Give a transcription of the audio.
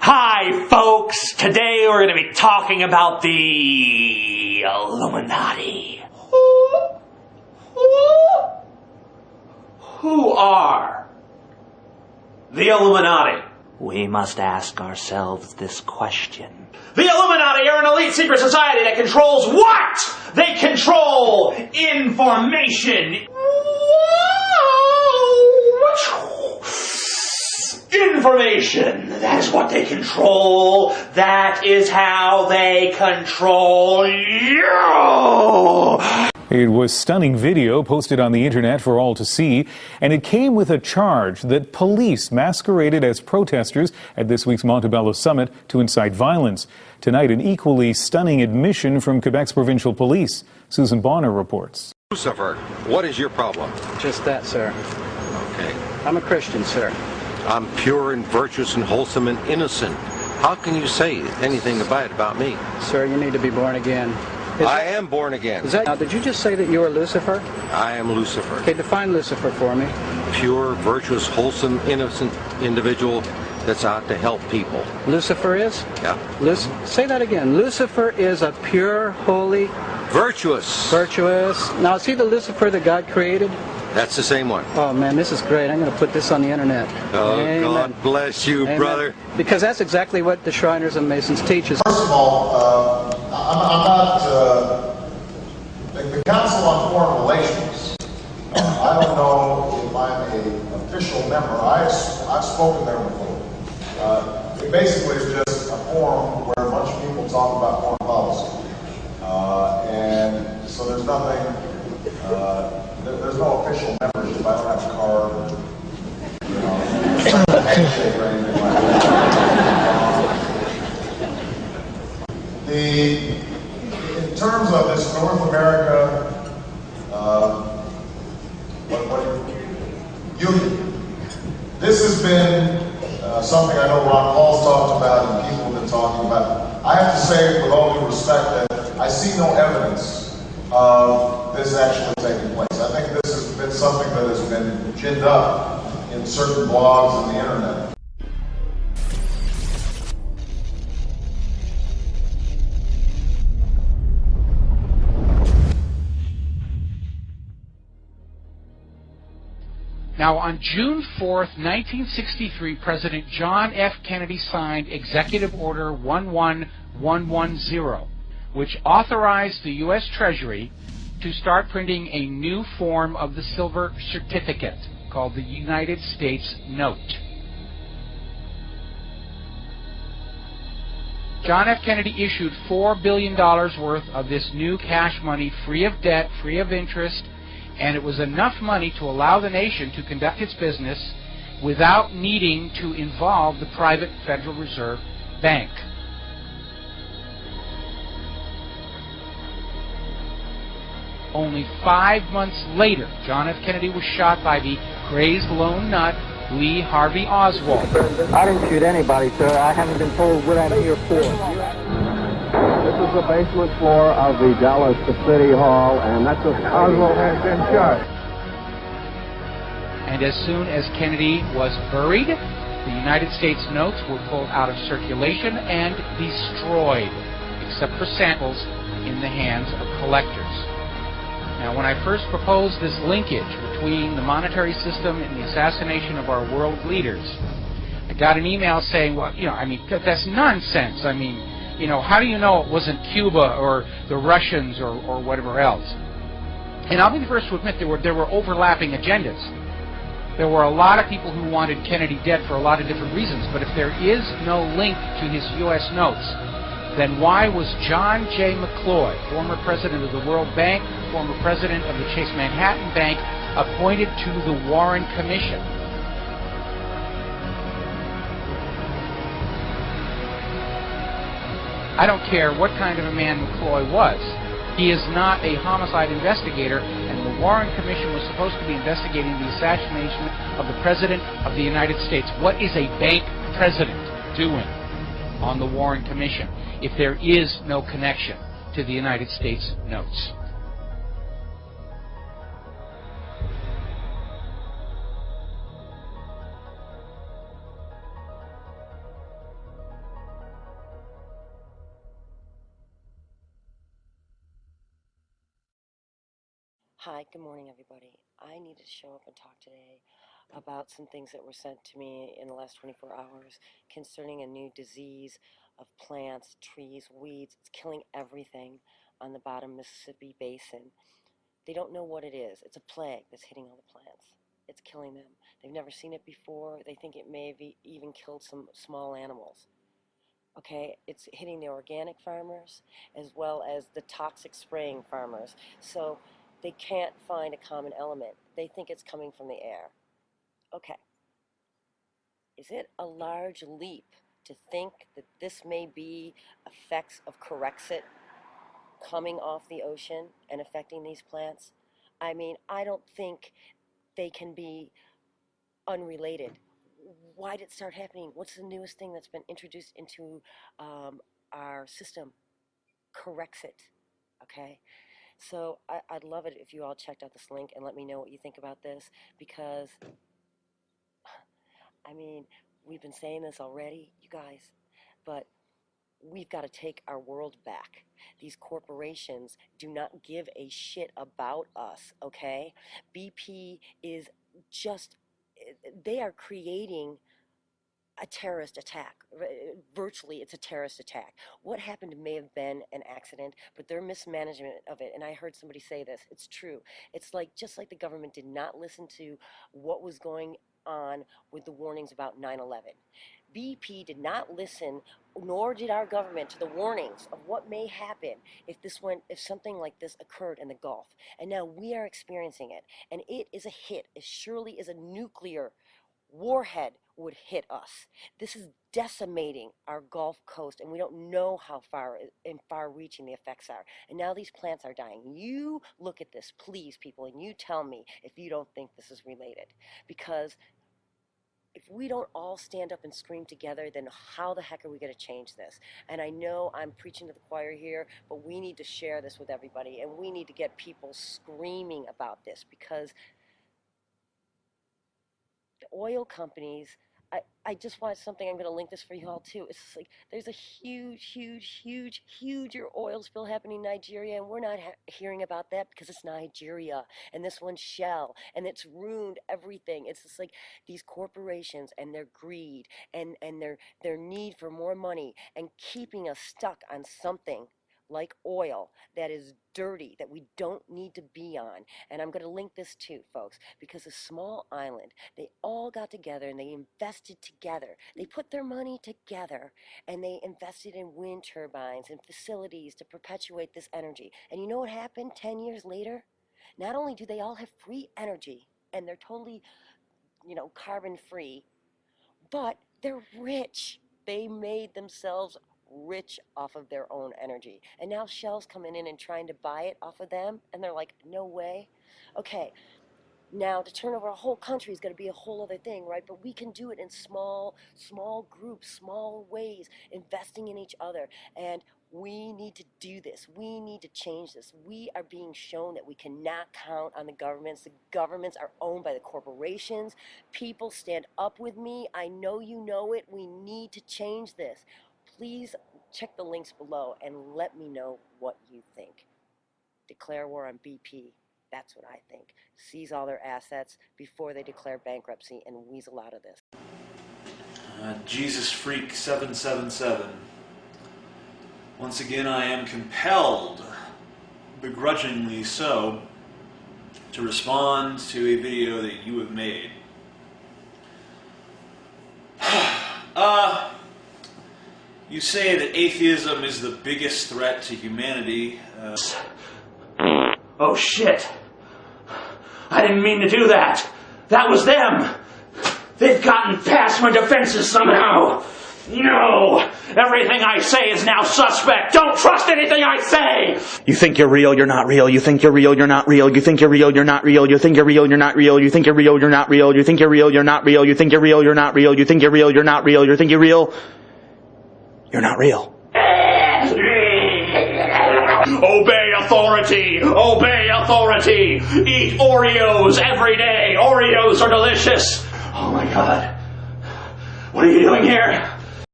Hi, folks! Today we're going to be talking about the Illuminati. Who are the Illuminati? We must ask ourselves this question. The Illuminati are an elite secret society that controls what? They control information. Information. That is what they control. That is how they control you. It was stunning video posted on the internet for all to see, and it came with a charge that police masqueraded as protesters at this week's Montebello summit to incite violence. Tonight, an equally stunning admission from Quebec's provincial police. Susan Bonner reports. Lucifer, what is your problem? Just that, sir. Okay. I'm a Christian, sir. I'm pure and virtuous and wholesome and innocent. How can you say anything bad about me? Sir, you need to be born again. I am born again. Now, did you just say that you are Lucifer? I am Lucifer. Okay, define Lucifer for me. Pure, virtuous, wholesome, innocent individual that's out to help people. Lucifer is? Yeah. Say that again. Lucifer is a pure, holy... Virtuous. Virtuous. Now, is he the Lucifer that God created? That's the same one. Oh, man, this is great. I'm going to put this on the internet. Oh, Amen. God bless you, Amen. brother. Because that's exactly what the Shriners and Masons teach us. First of all, I'm not the Council on Foreign Relations. I don't know if I'm an official member. I've spoken there before. It basically is just a forum where a bunch of people talk about foreign policy. And so there's nothing, there's no official membership. I don't have a card, handshake or anything like that. In terms of this North America, this has been something I know Ron Paul's talked about and people have been talking about. I have to say, with all due respect, that I see no evidence of this actually taking place. I think this has been something that has been ginned up in certain blogs on the internet. Now, on June 4th, 1963, President John F. Kennedy signed Executive Order 11110, which authorized the U.S. Treasury to start printing a new form of the silver certificate called the United States Note. John F. Kennedy issued $4 billion worth of this new cash money, free of debt, free of interest, and it was enough money to allow the nation to conduct its business without needing to involve the private Federal Reserve Bank. Only 5 months later, John F. Kennedy was shot by the crazed lone nut, Lee Harvey Oswald. I didn't shoot anybody, sir. I haven't been told what I'm here for. This is the basement floor of the Dallas City Hall, and that's where Oswald has been shot. And as soon as Kennedy was buried, the United States notes were pulled out of circulation and destroyed, except for samples in the hands of collectors. Now, when I first proposed this linkage between the monetary system and the assassination of our world leaders, I got an email saying, well, that's nonsense. How do you know it wasn't Cuba or the Russians or whatever else? And I'll be the first to admit there were overlapping agendas. There were a lot of people who wanted Kennedy dead for a lot of different reasons, but if there is no link to his U.S. notes, then why was John J. McCloy, former president of the World Bank, former president of the Chase Manhattan Bank, appointed to the Warren Commission? I don't care what kind of a man McCloy was. He is not a homicide investigator, and the Warren Commission was supposed to be investigating the assassination of the President of the United States. What is a bank president doing on the Warren Commission if there is no connection to the United States notes? Hi, good morning, everybody. I needed to show up and talk today about some things that were sent to me in the last 24 hours concerning a new disease of plants, trees, weeds. It's killing everything on the bottom Mississippi basin. They don't know what it is. It's a plague that's hitting all the plants. It's killing them. They've never seen it before. They think it may have even killed some small animals. Okay, it's hitting the organic farmers as well as the toxic spraying farmers. So they can't find a common element. They think it's coming from the air. Okay. Is it a large leap to think that this may be effects of Corexit coming off the ocean and affecting these plants? I mean, I don't think they can be unrelated. Why did it start happening? What's the newest thing that's been introduced into our system? Corexit. Okay? So I'd love it if you all checked out this link and let me know what you think about this, because, I mean, we've been saying this already, you guys, but we've got to take our world back. These corporations do not give a shit about us, okay? BP is just, they are creating a terrorist attack. Virtually, it's a terrorist attack. What happened may have been an accident, but their mismanagement of it, and I heard somebody say this, it's true. It's like, just like the government did not listen to what was going on with the warnings about 9/11. BP did not listen, nor did our government, to the warnings of what may happen if something like this occurred in the Gulf. And now we are experiencing it, and it is a hit as surely as a nuclear warhead would hit us. This is decimating our Gulf Coast, and we don't know how far-reaching the effects are. And now these plants are dying. You look at this, please, people, and you tell me if you don't think this is related. Because if we don't all stand up and scream together, then how the heck are we going to change this? And I know I'm preaching to the choir here, but we need to share this with everybody, and we need to get people screaming about this, because the oil companies, I just watched something, I'm going to link this for you all too. It's like there's a huge oil spill happening in Nigeria, and we're not hearing about that because it's Nigeria, and this one's Shell, and it's ruined everything. It's just like these corporations and their greed and their need for more money and keeping us stuck on something like oil that is dirty, that we don't need to be on. And I'm going to link this too, folks, because a small island, they all got together and they invested together. They put their money together and they invested in wind turbines and facilities to perpetuate this energy. And you know what happened 10 years later? Not only do they all have free energy and they're totally, carbon free, but they're rich. They made themselves rich off of their own energy. And now Shell's coming in and trying to buy it off of them, and they're like, no way. Okay, now to turn over a whole country is going to be a whole other thing, right? But we can do it in small groups, small ways, investing in each other. And we need to do this. We need to change this. We are being shown that we cannot count on the governments. The governments are owned by the corporations. People, stand up with me. I know you know it. We need to change this. Please check the links below and let me know what you think. Declare war on BP. That's what I think. Seize all their assets before they declare bankruptcy and weasel out of this. Jesus Freak 777. Once again, I am compelled, begrudgingly so, to respond to a video that you have made. You say that atheism is the biggest threat to humanity. Oh shit! I didn't mean to do that! That was them! They've gotten past my defenses somehow! No! Everything I say is now suspect! Don't trust anything I say! You think you're real, you're not real. You think you're real, you're not real. You think you're real, you're not real. You think you're real, you're not real. You think you're real, you're not real. You think you're real, you're not real. You think you're real, you're not real. You think you're real, you're not real. You think you're real, you're not real. Obey authority! Obey authority! Eat Oreos every day! Oreos are delicious! Oh my God. What are you doing here?